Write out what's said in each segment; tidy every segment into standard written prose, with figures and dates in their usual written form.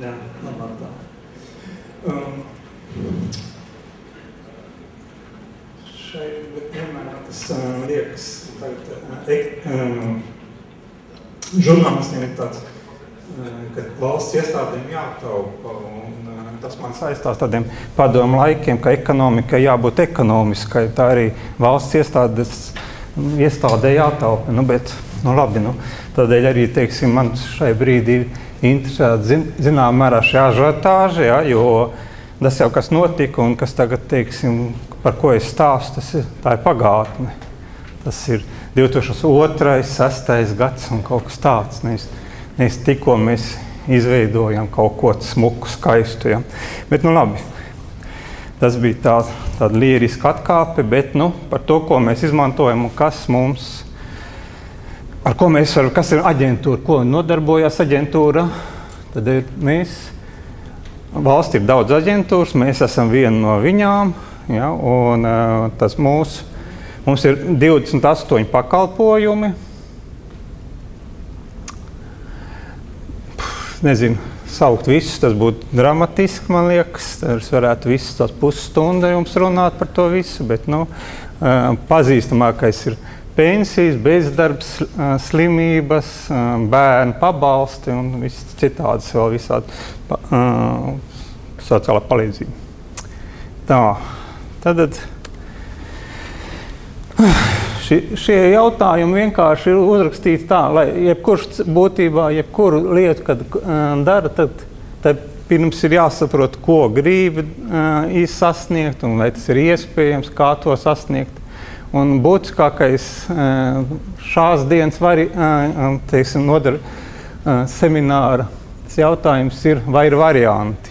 Jā, labāk tā. Šeit vienmēr tas liekas, žurnālistiem ir tāds, ka valsts iestādēm jātaupa, un tas man saistās tādiem padomu laikiem, ka ekonomika jābūt ekonomiskai, tā arī valsts iestādē jātaupa, bet, labi, tādēļ arī, teiksim, man šai brīdī interesē zinām mērā šī ažiotāža, ja, jo tas jau kas notika un kas tagad, teiksim, par ko es stāstu, tā ir pagātne. Tas ir 2002. 6. gads un kaut kas tāds. Nevis tikko mēs izveidojam kaut ko smuku, skaistu. Ja. Bet, labi, tas bija tāda līriska atkāpe, bet, par to, ko mēs izmantojam un kas mums, ar ko mēs varam, kas ir aģentūra, ko nodarbojās aģentūra, tad valsts ir daudz aģentūras, mēs esam viena no viņām, ja, un tas mums ir 28 pakalpojumi. Nezinu, saukt visus, tas būtu dramatiski, man liekas. Es varētu visus tās pusstundu jums runāt par to visu, bet, pazīstamākais ir pensijas, bezdarbs, slimības, bērnu pabalsti un viss citādas vēl visādi sociālā palīdzība. Tā, tad šie jautājumi vienkārši ir uzrakstīti tā, lai jebkurš būtībā, jebkuru lietu, kad dara, tad pirms ir jāsaprot, ko grib sasniegt un vai tas ir iespējams, kā to sasniegt. Un būtiskākais šās dienas semināra jautājums ir, vai ir varianti.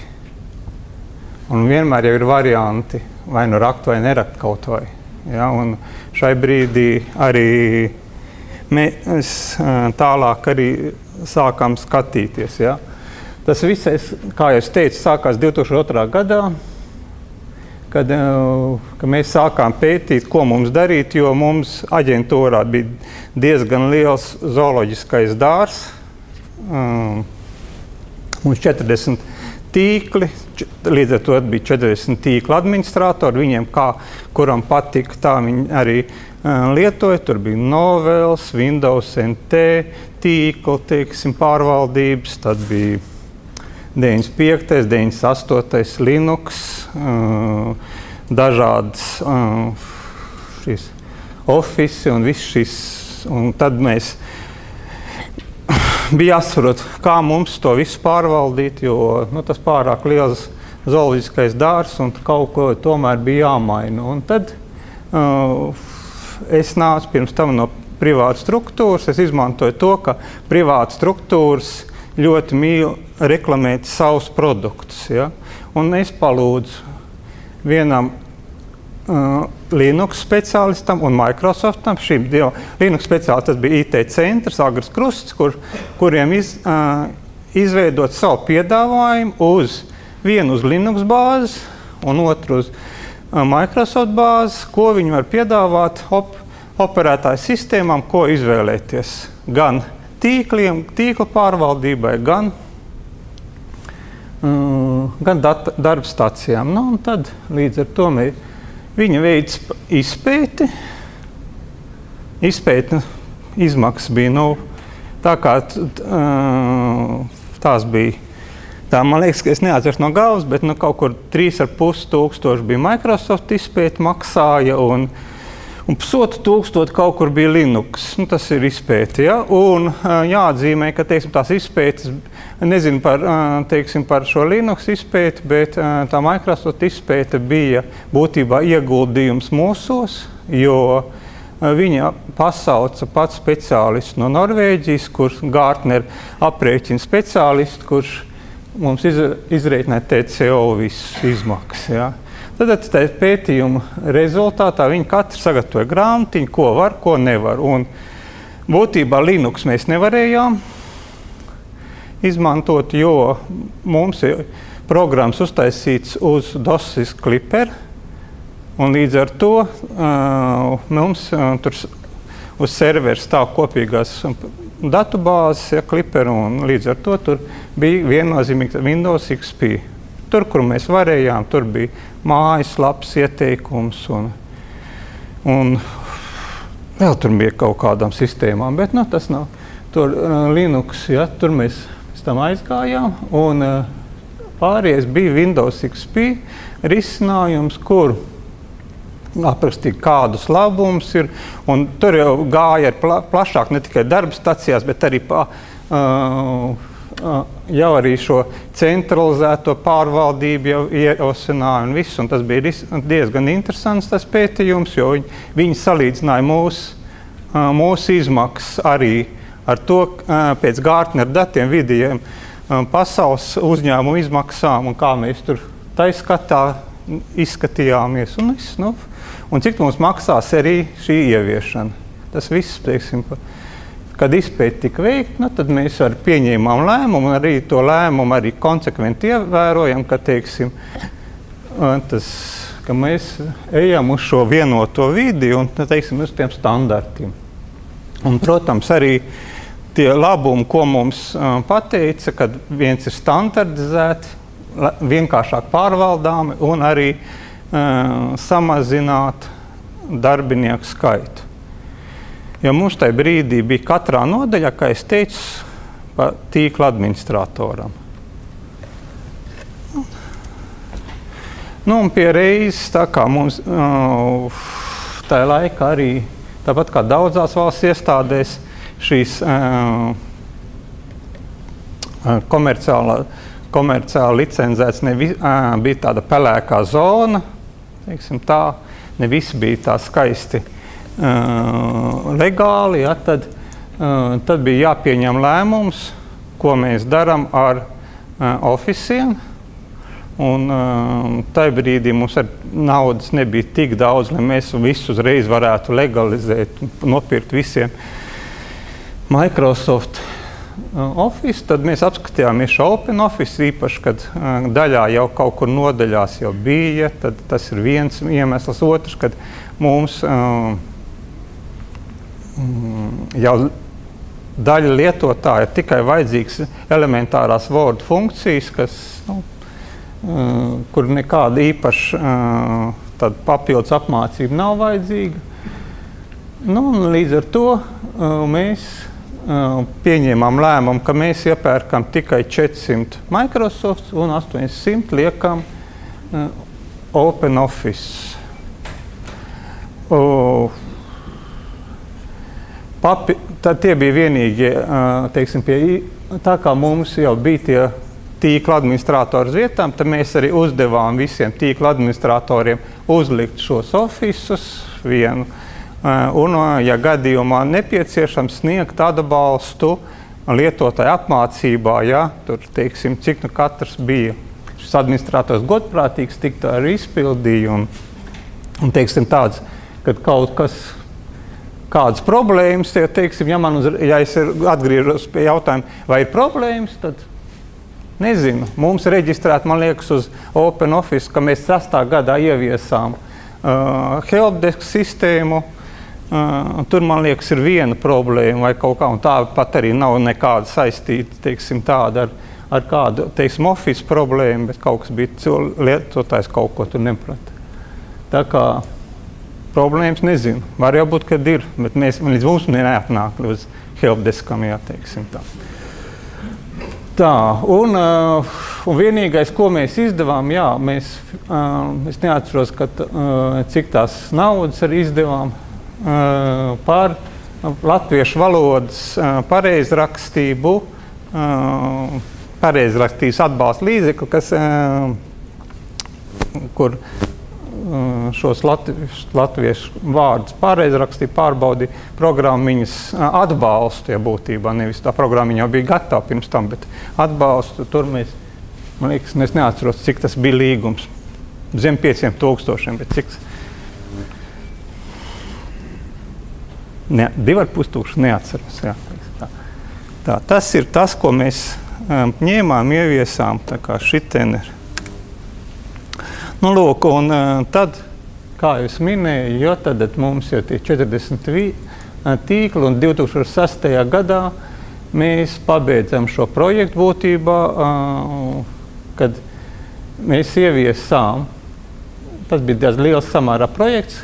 Un vienmēr jau ir varianti, vai nu rakt vai nerakt kaut vai. Ja, un šai brīdī arī mēs tālāk arī sākām skatīties. Ja. Tas visais, kā jau es teicu, sākās 2002. gadā, kad mēs sākām pētīt, ko mums darīt, jo mums aģentūrā bija diezgan liels zooloģiskais dārzs. Mums 40 tīkli, līdz ar to bija 40 tīkla administratori, viņiem kuram patika, tā viņi arī lietoja. Tur bija Novels, Windows NT tīkli, teiksim, pārvaldības, tad bija 95., 98. Linux, dažādas šīs Office un viss šis, un tad mēs bija jāsaprot, kā mums to visu pārvaldīt, jo tas pārāk liels zooloģiskais dārzs un kaut ko tomēr bija jāmaina. Un tad es nācu pirms tam no privātas struktūras, es izmantoju to, ka privātas struktūras ļoti mīl reklamēt savus produktus. Ja? Un es palūdzu vienam Linux speciālistam un Microsoftam. Šīm Linux speciālistam bija IT centrs, Agras Krusts, kuriem izveidot savu piedāvājumu vienu uz Linux bāzes un otru uz Microsoft bāzes, ko viņi var piedāvāt operētāju sistēmām, ko izvēlēties. Gan tīkliem, tīkla pārvaldībai, gan darbstacijām. Un tad līdz ar to viņa veids izpēti. Izpēta izmaksas bija, tā kā tās bija, man liekas, ka es neatceros no galvas, bet kaut kur 3,5 bija Microsoft izpēta maksāja un 1,500 kaut kur bija Linux. Tas ir izpēte, ja? Un jāatzīmē, ka, teiksim, tās izpētes, nezinu par šo Linux izpēti, bet tā Microsoft izpēte bija būtībā ieguldījums mūsos, jo viņa pasauca pats speciālists no Norvēģijas, kurš Gartner aprēķina speciālists, kurš mums izrēķināja TCO visus izmaksas. Ja? Tad pētījuma rezultātā viņi katrs sagatavoja grāmatiņu, ko var, ko nevar. Un būtībā Linux mēs nevarējām izmantot, jo mums ir programmas uztaisīts uz DOS Clipper. Un līdz ar to mums tur uz servera stāv kopīgās datubāzes, ja, Clipper, un līdz ar to tur bija viennozīmīgi Windows XP. Tur, kur mēs varējām, tur bija mājaslaps, ieteikums un vēl tur bija kaut kādām sistēmām, bet tas nav. Tur Linux, ja, tur mēs tam aizgājām, un pārējais bija Windows XP risinājums, kur aprakstīt, kādus labumus ir, un tur jau gāja plašāk ne tikai darba stacijās, bet arī jau arī šo centralizēto pārvaldību jau ierosināja un viss, un tas bija diezgan interesants tas pētījums, jo viņi salīdzināja mūsu izmaksas arī ar to pēc Gartner datiem vidējiem pasaules uzņēmumu izmaksām un kā mēs tur taiskatā izskatījāmies un viss, un cik mums maksās arī šī ieviešana. Tas viss, teiksim, kad izpēti tika veikti, tad mēs arī pieņēmām lēmumu un arī to lēmumu arī konsekventi ievērojam, ka, teiksim, ka mēs ejam uz šo vienoto vidi un, teiksim, uz tiem standartiem. Un, protams, arī tie labumi, ko mums pateica, kad viens ir standardizēti, vienkāršāk pārvaldāmi un arī samazināt darbinieku skaitu. Jo mums tajā brīdī bija katrā nodaļā, kā es teicu, pa tīkla administratoram. Un pie reizes, tā kā mums tajā laikā arī, tāpat kā daudzās valsts iestādēs, šīs komerciāli licenzēts bija tāda pelēkā zona, teiksim tā, ne visi bija tā skaisti legāli, ja, tad bija jāpieņem lēmums, ko mēs darām ar ofisiem, un tajā brīdī mums ar naudas nebija tik daudz, lai mēs visu uzreiz varētu legalizēt, nopirkt visiem Microsoft Office, tad mēs apskatījāmies Open Office, īpaši, kad daļā jau kaut kur nodaļās jau bija, tad tas ir viens iemesls. Otrs, kad mums jau daļa lietotāja tikai vajadzīgs elementārās Word funkcijas, kas, kur nekāda īpaša papildus apmācība nav vajadzīga. Līdz ar to mēs pieņēmām lēmumu, ka mēs iepērkam tikai 400 Microsoft un 800 liekam Open Office. Tad tie bija vienīgie, teiksim, tā kā mums jau bija tie tīkla administratori uz vietām, tad mēs arī uzdevām visiem tīkla administratoriem uzlikt šos ofisus vienu. Un, ja gadījumā nepieciešams sniegt atbalstu lietotāju apmācībā, ja, tur, teiksim, cik katrs bija šis administrators godprātīgs, tik tā arī izpildīja un teiksim, tāds, kad kaut kas, kādas problēmas, teiksim, ja es atgriežos pie jautājuma, vai ir problēmas, tad nezinu. Mums reģistrēt, man liekas, uz Open Office, ka mēs 6. gadā ieviesām helpdesk sistēmu. Tur, man liekas, ir viena problēma vai kaut kā, un tā pat arī nav nekāda saistīta, teiksim, tāda ar kādu, teiksim, Office problēmu, bet kaut kas bija lietotājs kaut ko tur neprata. Tā kā problēmas nezinu. Var jau būt, kad ir, bet līdz mums neatnāk līdz helpdeskam, jā, teiksim tā. Tā, un vienīgais, ko mēs izdevām, jā, es neatceros, cik tās naudas arī izdevām, par latviešu valodas pareizrakstību, pareizrakstības atbalsta līdzekli, kur šos latviešu vārdus pareizrakstīja, pārbaudīja programmiņas atbalstu, ja būtībā, nevis tā programmiņa jau bija gatava pirms tam, bet atbalstu, tur mēs, man liekas, es neatceros, cik tas bija līgums, zem 5,000, bet cik 2,500 neatceros. Jā. Tā, tas ir tas, ko mēs ņēmām, ieviesām, tā kā šitien ir. Lūk, un tad, kā jūs minēju, jo tad mums jau tie 40 tīkli, un 2006. gadā mēs pabeidzam šo projektu būtībā, kad mēs ieviesām. Tas bija diezgan liels samērā projekts,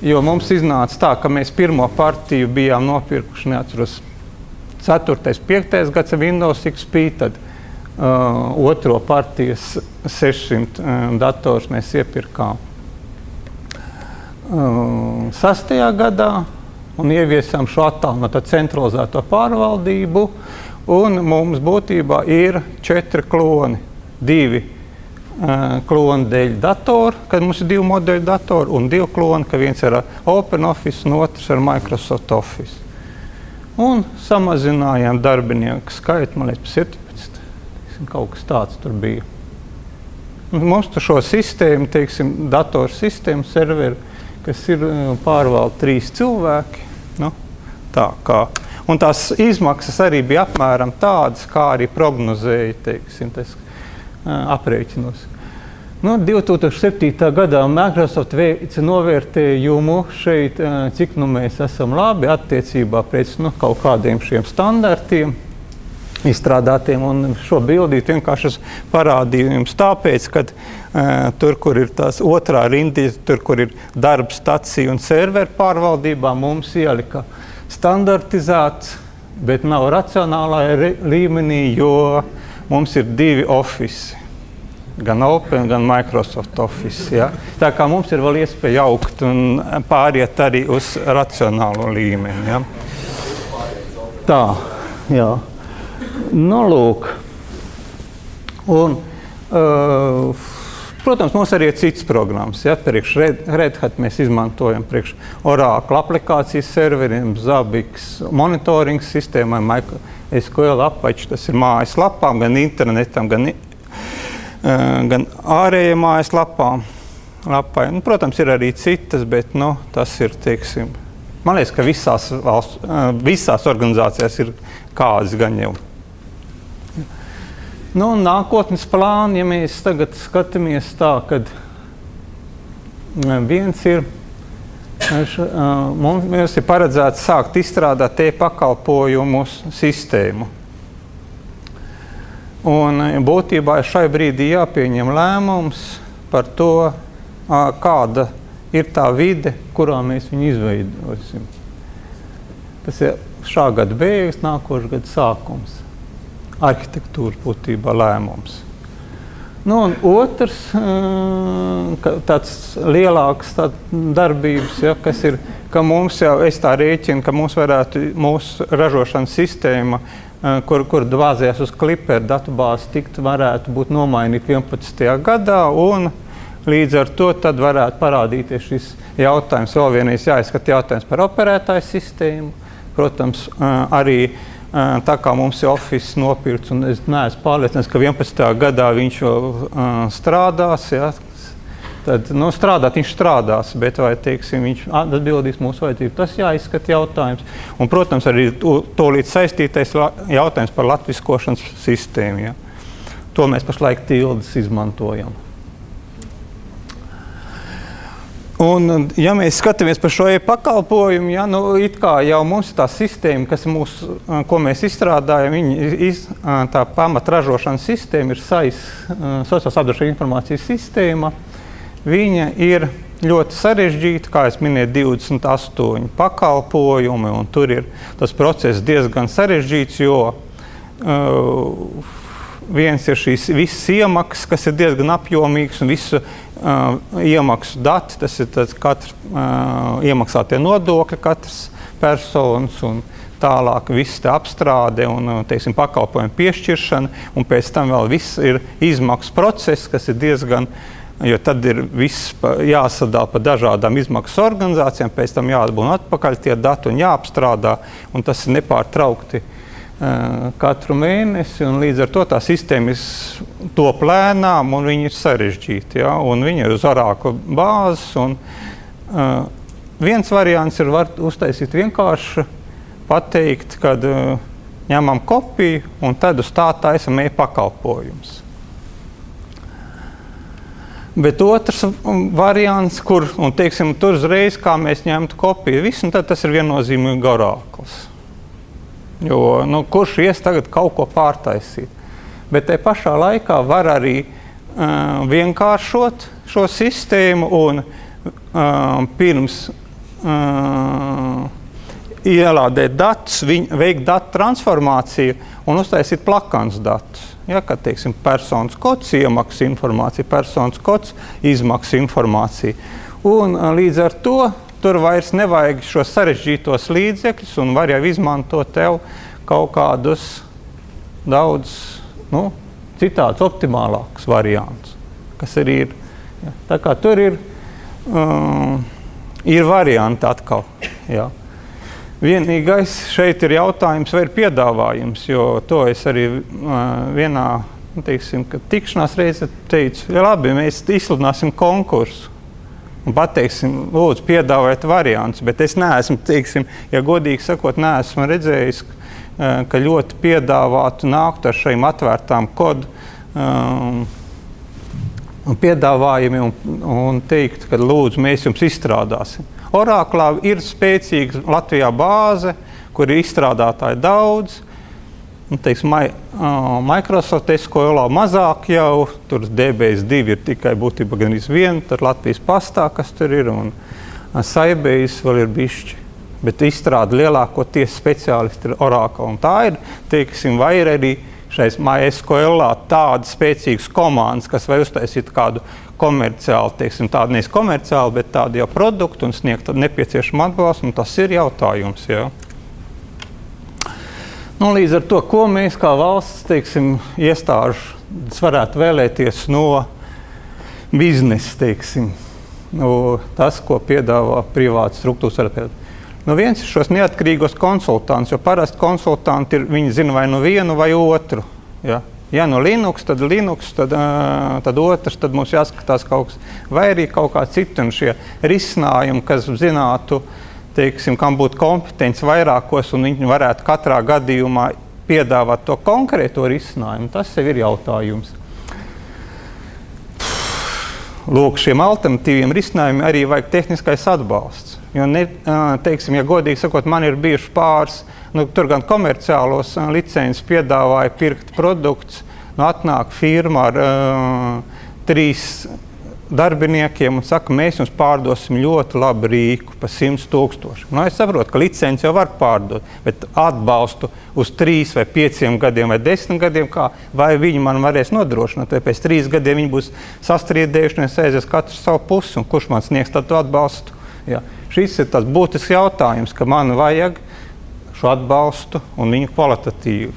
jo mums iznāca tā, ka mēs pirmo partiju bijām nopirkuši, neatceros, 4., 5. gads Windows XP, tad otro partijas 600 dators mēs iepirkām 6. gadā un ieviesām šo attālināto centralizēto pārvaldību, un mums būtībā ir 4 kloni, 2 kloni dēļ datoru, kad mums ir 2 modeļu datori, un 2 kloni, ka viens ir ar OpenOffice un otrs ar Microsoft Office. Un samazinājām darbinieku skaitu, man liekas, 17. Kaut kas tāds tur bija. Un mums tur šo sistēmu, teiksim, datoru sistēmu, serveri, kas ir pārvalda 3 cilvēki. Nu, tā kā. Un tās izmaksas arī bija apmēram tādas, kā arī prognozēja, teiksim, tas aprēķinos. Nu, 2007. gadā Microsoft veica novērtējumu šeit, cik nu mēs esam labi attiecībā pēc kaut kādiem šiem standartiem izstrādātiem, un šo bildīt vienkārši parādīju jums tāpēc, kad tur, kur ir tās otrā rinda, tur, kur ir darba stacija un serveru pārvaldībā, mums ielika standartizēts, bet nav racionālā līmenī, jo mums ir 2 Office, gan Open, gan Microsoft Office. Ja? Tā kā mums ir vēl iespēja augt un pāriet arī uz racionālo līmeni. Ja? Tā, jā. Nu, lūk. Un, protams, mums arī ir cits programmas. Ja? Priekš Red Hat mēs izmantojam priekš Oracle aplikācijas serveriem, Zabbix monitoring sistēmai, SQL Apache, tas ir mājaslapām, gan internetam, gan ārējiem mājaslapām. Nu, protams, ir arī citas, bet tas ir, teiksim, man liekas, ka visās organizācijās ir kādas gan jau. Nu, nākotnes plāni, ja mēs tagad skatāmies tā, kad viens ir, mums ir paredzēts sākt izstrādāt pakalpojumu sistēmu. Un būtībā šai brīdī jāpieņem lēmums par to, kāda ir tā vide, kurā mēs viņu izveidosim. Tas ir šā gada beigas, nākošā gada sākums. Arhitektūras būtībā lēmums. Nu, un otrs, tāds lielāks darbības, ja, kas ir, ka mums jau, es tā rēķinu, ka mums varētu mūsu ražošanas sistēma, kur bāzējās uz Clipper datubāzi, varētu būt nomainīt 11. gadā, un līdz ar to tad varētu parādīties šis jautājums. Vēl vienreiz jāizskata jautājums par operētāju sistēmu. Protams, arī tā kā mums ir Office nopirkts, un es neesmu pārliecināts, ka 11. gadā viņš vēl strādās, ja, tad, strādāt viņš strādās, bet vai, teiksim, viņš atbildīs mūsu vajadzību. Tas jāizskata jautājums. Un, protams, arī tolīt saistītais jautājums par latviskošanas sistēmu. Ja. To mēs pašlaik tildes izmantojam. Un, ja mēs skatāmies par šo pakalpojumu, ja, it kā jau mums ir tā sistēma, ko mēs izstrādājam, tā pamatražošanas sistēma ir SAIS, sociālās apdrošināšanas informācijas sistēma. Viņa ir ļoti sarežģīta, kā es minēju, 28 pakalpojumi, un tur ir tas process diezgan sarežģīts, jo viens ir šīs visas iemaksas, kas ir diezgan apjomīgs, un visu iemaksu dati, tas ir katrs iemaksātie nodokļi, katrs personas, un tālāk viss te apstrāde un, teiksim, pakalpojumu piešķiršana, un pēc tam vēl viss ir izmaksu process, kas ir diezgan, jo tad ir viss jāsadala pa dažādām izmaksu organizācijām, pēc tam jāatbūna atpakaļ tie dati un jāapstrādā, un tas ir nepārtraukti katru mēnesi, un līdz ar to tā sistēma top lēnām, un viņi ir sarežģīti, ja? Un viņi ir uz Oracle bāzes, un viens variants ir var uztaisīt vienkārši pateikt, kad ņemam kopiju, un tad uz tā taisam pakalpojums. Bet otrs variants, kur, un teiksim, tur uzreiz, kā mēs ņemtu kopiju visu, un tad tas ir viennozīmīgi Oracles. Jo, kurš ies tagad kaut ko pārtaisīt? Bet te pašā laikā var arī vienkāršot šo sistēmu un pirms ielādēt datus, veikt datu transformāciju un uztaisīt plakans datus. Ja, kad, teiksim, personas kods, iemaksas informācija, personas kods, izmaksas informācija. Un līdz ar to tur vairs nevajag šos sarežģītos līdzekļus un var jau izmantot tev kaut kādus daudz, citādus optimālākus variantus, kas arī ir. Ja. Tā kā tur ir varianti atkal. Ja. Vienīgais šeit ir jautājums, vai ir piedāvājums, jo to es arī vienā, tikšanās reize teicu, ja labi, mēs izsludināsim konkursu un pateiksim, lūdzu, piedāvājiet variantus, bet es neesmu, ja godīgi sakot, neesmu redzējis, ka ļoti piedāvātu nākt ar šīm atvērtām kodu piedāvājumi un teikt, ka lūdzu, mēs jums izstrādāsim. Oraklā ir spēcīga Latvijā bāze, kur ir izstrādātāji daudz. Microsoft SQL mazāk jau, tur DBS2 ir tikai būtībā gan viena, tad Latvijas pastā, kas tur ir, un Sybase vēl ir bišķi. Bet izstrāda lielākoties speciālisti ir Oracle. Un tā ir, vai ir arī šais MySQL tādas spēcīgas komandas, kas var uztaisīt kādu komerciāli, tādu nevis komerciāli, bet tādu jau produktu un sniegt nepieciešamu atbalstu, un tas ir jautājums, jā. Līdz ar to, ko mēs kā valsts, iestāžu varētu vēlēties no biznesa, tas, ko piedāvā privātas struktūras. Viens ir šos neatkarīgos konsultants, jo parasti konsultanti viņi zina vai vienu vai otru. Ja? Ja Linux, tad Linux, tad otrs, tad mums jāskatās kaut kas, vai arī kaut kā citu, un šie risinājumi, kas zinātu, kam būtu kompetence vairākos, un viņi varētu katrā gadījumā piedāvāt to konkrēto risinājumu, tas sev ir jautājums. Lūk, šiem alternatīviem risinājumiem arī vajag tehniskais atbalsts. Jo, ja godīgi sakot, man ir bijuši pāris, tur gan komerciālos licences piedāvāja pirkt produkts, atnāk firma ar 3 darbiniekiem un saka, mēs jums pārdosim ļoti labu rīku par 100 000. Es saprotu, ka licenci jau var pārdot, bet atbalstu uz 3 vai 5 gadiem vai 10 gadiem, vai viņi man varēs nodrošināt, vai pēc 3 gadiem viņi būs sastriedējušies, aizies katru savu pusi, un kurš man sniegs tad atbalstu. Ja. Šis ir tas būtisks jautājums, ka man vajag šo atbalstu un viņu kvalitatīvu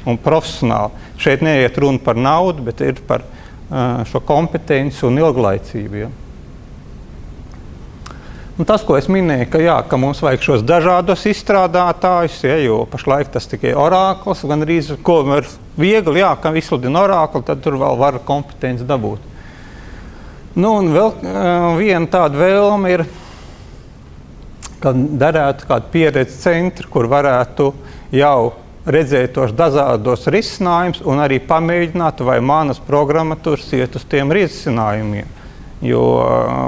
un profesionāli. Šeit neiet runa par naudu, bet ir par šo kompetenci un ilglaicību. Ja. Un tas, ko es minēju, ka mums vajag šos dažādos izstrādātājus, jo pašlaik tas tikai Oracles, gan arī, ko var viegli, ka izsludina Oracle, tad tur vēl var kompetenci dabūt. Un vēl viena tāda vēlme ir, ka derētu kādu pieredzi centru, kur varētu jau redzēt tos dažādos risinājumus un arī pamēģināt, vai manas programmatūras iet uz tiem risinājumiem. Jo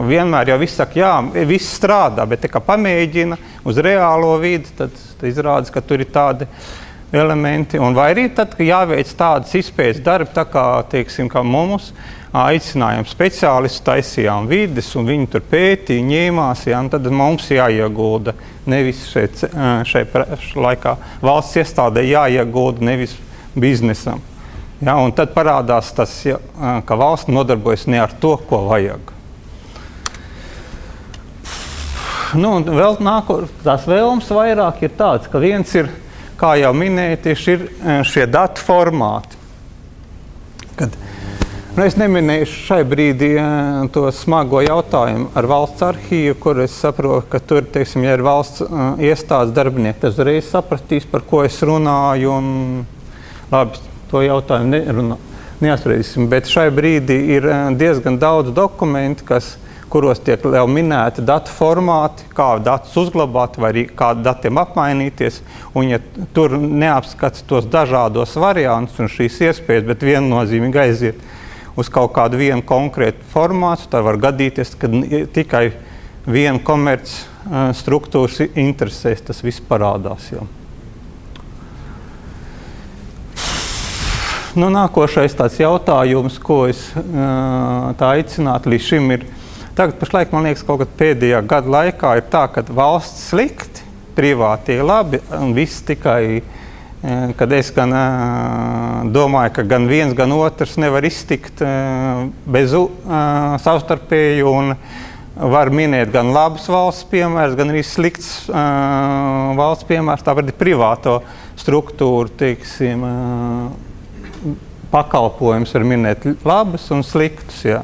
vienmēr jau viss saka, viss strādā, bet kā pamēģina uz reālo vidi, tad izrādās, ka tur ir tādi elementi. Un vai arī tad, ka jāveic tādas izpētes darbi, tā kā, kā mums, aicinājām speciālistu, taisījām vides, un viņi tur pētīja, ņēmās, un tad mums jāiegulda, nevis šeit laikā valsts iestādē jāiegulda, nevis biznesam. Ja, un tad parādās tas, ka valsts nodarbojas ne ar to, ko vajag. Un vēl tās vēlmes vairāk ir tāds, ka viens ir, kā jau minēju, tieši ir šie datu formāti. Es neminēšu šai brīdī to smago jautājumu ar valsts arhīvu, kur es saprotu, ka tur, ja ir valsts iestādes darbinieki, tas reiz sapratīs, par ko es runāju, un labi, to jautājumu neatradīsim. Bet šai brīdī ir diezgan daudz dokumentu, kuros tiek jau minēti datu formāti, kā datus uzglabāt vai arī kā datiem apmainīties, un ja tur neapskata tos dažādos variantus un šīs iespējas, bet viennozīmīgi aiziet uz kaut kādu vienu konkrētu formātu, tad var gadīties, ka tikai viena komerc struktūras interesēs tas viss parādās. Jau. Nu, nākošais tāds jautājums, ko es tā aicinātu līdz šim ir, tagad pašlaik, man liekas, kaut kad pēdējā gada laikā ir tā, ka valsts slikti, privātie labi, un viss tikai, kad es gan domāju, ka gan viens, gan otrs nevar iztikt bez savstarpēju, un var minēt gan labus valsts piemērs, gan arī slikts valsts piemērs, tāpēc ir privāto struktūru, teiksim, pakalpojums var minēt labus un sliktus, jā.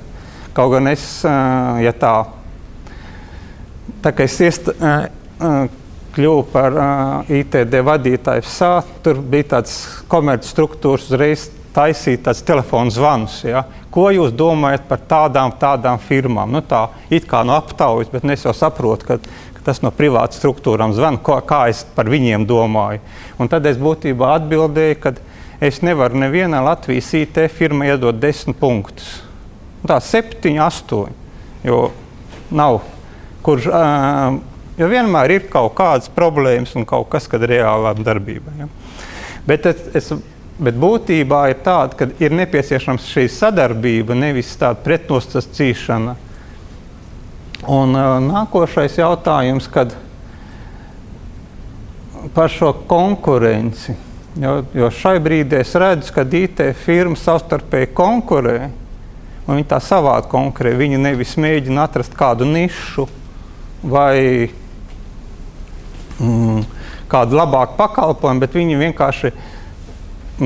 Kaut gan es, ja tā kā es kļuvu par ITD vadītāju FSA, tur bija tāds komerc struktūras uzreiz taisīt tāds telefonu zvanus, ja? Ko jūs domājat par tādām firmām? Nu tā, it kā no aptaujas, bet es jau saprotu, ka tas no privātas struktūrām zvana, kā es par viņiem domāju. Un tad es būtībā atbildēju, ka es nevaru nevienā Latvijas IT firma iedot 10 punktus. Tā 7, 8, jo nav, kurš, jo vienmēr ir kaut kādas problēmas un kaut kas, kad reālām darbībā. Ja? Bet būtībā ir tāda, ka ir nepieciešams šī sadarbība, nevis tāda pretnosacīšana. Un nākošais jautājums, kad par šo konkurenci, jo šai brīdī es redzu, ka IT firma savstarpēji konkurē, un viņi tā savādi konkurē. Viņi nevis mēģina atrast kādu nišu vai kādu labāku pakalpojumu, bet viņi vienkārši,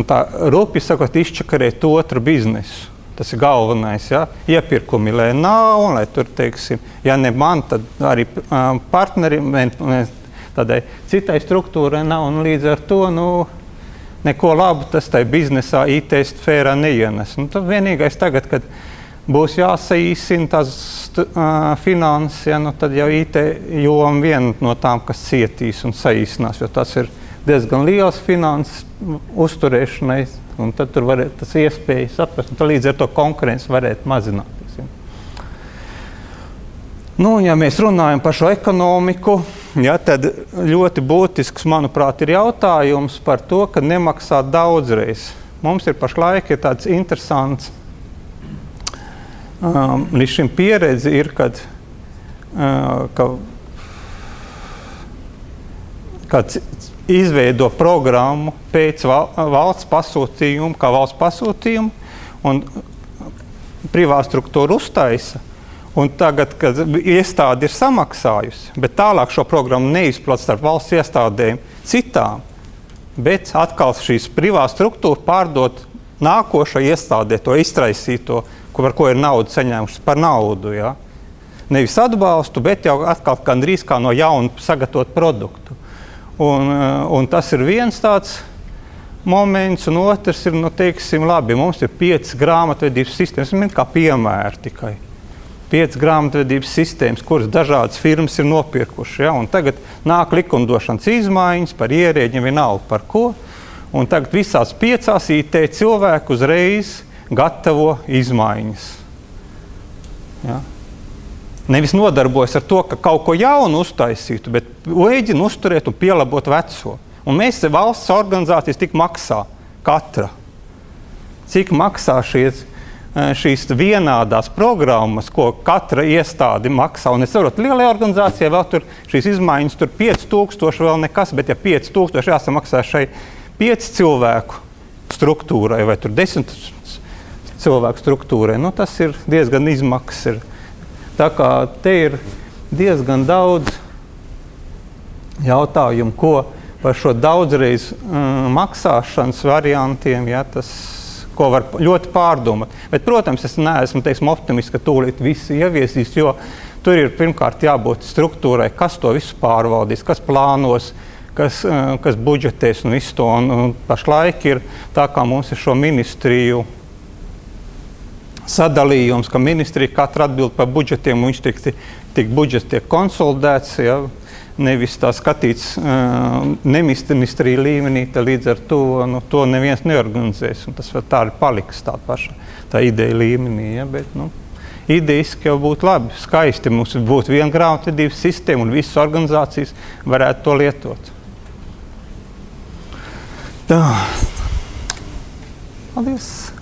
tā rupi sakot, izčakarēt otru biznesu. Tas ir galvenais, ja? Iepirkumi, lai nav, un lai tur, teiksim, ja ne man, tad arī partneri, tādai citai struktūrai nav, un līdz ar to, neko labu tas tai biznesā, IT sfērā neienes. Tad vienīgais tagad, kad būs jāsaīsina tās finanses, ja, tad jau IT joma viena no tām, kas cietīs un saīsinās, jo tas ir diezgan liels finanses uzturēšanai, un tad tur varētu tas iespēja saprast, un tad līdz ar to konkurence varētu mazināties. Ja. Ja mēs runājam par šo ekonomiku, ja, tad ļoti būtisks, manuprāt, ir jautājums par to, ka nemaksā daudzreiz. Mums ir pašlaik tāds interesants, līdz šim pieredze ir, kad izveido programmu pēc valsts pasūtījumu, kā valsts pasūtījumu, un privā struktūra uztaisa. Un tagad, kad iestāde ir samaksājusi, bet tālāk šo programmu neizplat starp valsts iestādēm citām, bet atkal šīs privā struktūra pārdot nākošai iestādē to iztraisīto, par ko ir naudu saņēmušas par naudu. Ja? Nevis atbalstu, bet jau atkal gandrīz kā no jauna sagatavot produktu. Un tas ir viens tāds moments, un otrs ir, teiksim, labi, mums ir 5 grāmatvedības sistēmas, kā piemēri tikai. 5 grāmatvedības sistēmas, kuras dažādas firmas ir nopirkuši. Ja? Un tagad nāk likumdošanas izmaiņas par ierēģiem, vienalga par ko. Un tagad visās 5 IT cilvēku uzreiz gatavo izmaiņas. Ja? Nevis nodarbojas ar to, ka kaut ko jaunu uztaisītu, bet mēģina uzturēt un pielabot veco. Un mēs valsts organizācijas tik maksā katra. Cik maksā šīs vienādās programmas, ko katra iestāde maksā. Un es saprotu, lielajā organizācijā vēl tur šīs izmaiņas, tur 5000 vēl nekas, bet ja 5000 jāsamaksā šai 5 cilvēku struktūrai vai tur 10 cilvēku struktūrai, tas ir diezgan izmaksas. Tā kā te ir diezgan daudz jautājumu, ko par šo daudzreiz maksāšanas variantiem, ja, tas, ko var ļoti pārdomāt. Bet, protams, es neesmu, optimists, ka tūlīt visi ieviesīs, jo tur ir pirmkārt jābūt struktūrai, kas to visu pārvaldīs, kas plānos, kas budžetēs un visu to. Un pašlaik ir tā, kā mums ir šo ministriju sadalījums, ka ministrija katra atbild par budžetiem, un viņš tiek budžets tiek konsolidēts, ja, nevis tā skatīts neministrija līmenī, līdz ar to neviens neorganizēs, un tas tā arī paliks tā paša, tā ideja līmenī, ja, bet, idejiski jau būtu labi, skaisti mums būtu viena grāmatvedības sistēma, un visas organizācijas varētu to lietot. Tā. Paldies!